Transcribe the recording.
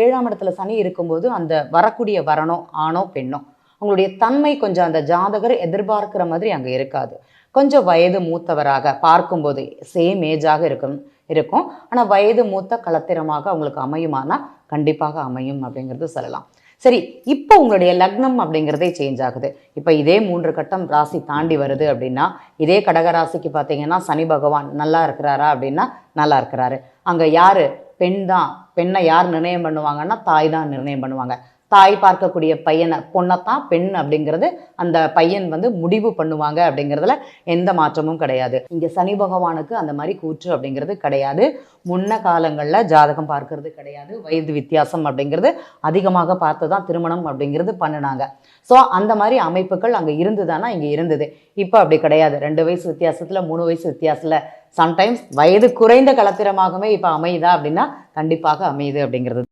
7ஆம் இடத்துல சனி இருக்கும்போது அந்த வரக்கூடிய வரனோ ஆணோ பெண்ணோ அவங்களுடைய தன்மை கொஞ்சம் அந்த ஜாதகர் எதிர்பார்க்கிற மாதிரி அங்கே இருக்காது. கொஞ்சம் வயது மூத்தவராக பார்க்கும்போது சேம் ஏஜாக இருக்கும். ஆனால் வயது மூத்த களத்திரமாக அவங்களுக்கு அமையுமானா கண்டிப்பாக அமையும் அப்படிங்கிறது சொல்லலாம். சரி, இப்போ உங்களுடைய லக்னம் அப்படிங்கிறதே சேஞ்ச் ஆகுது. இப்போ இதே 3 கட்டம் ராசி தாண்டி வருது அப்படின்னா, இதே கடகராசிக்கு பார்த்தீங்கன்னா சனி பகவான் நல்லா இருக்கிறாரா அப்படின்னா நல்லா இருக்கிறாரு. அங்கே யாரு பெண் தான். பெண்ணை யார் நிர்ணயம் பண்ணுவாங்கன்னா தாய் தான் நிர்ணயம் பண்ணுவாங்க. தாய் பார்க்கக்கூடிய பையனை பொண்ணைத்தான் பெண் அப்படிங்கிறது அந்த பையன் முடிவு பண்ணுவாங்க அப்படிங்கிறதுல எந்த மாற்றமும் கிடையாது. இங்கே சனி பகவானுக்கு அந்த மாதிரி கூற்று அப்படிங்கிறது கிடையாது. முன்ன காலங்களில் ஜாதகம் பார்க்கறது கிடையாது. வயது வித்தியாசம் அப்படிங்கிறது அதிகமாக பார்த்து தான் திருமணம் அப்படிங்கிறது பண்ணினாங்க. ஸோ அந்த மாதிரி அமைப்புகள் அங்கே இருந்துதானா இங்கே இருந்தது. இப்போ அப்படி கிடையாது. 2 வயசு வித்தியாசத்தில் 3 வயசு வித்தியாசத்தில் சம்டைம்ஸ் வயது குறைந்த களத்திரமாகவே இப்போ அமையுதா அப்படின்னா கண்டிப்பாக அமையுது அப்படிங்கிறது.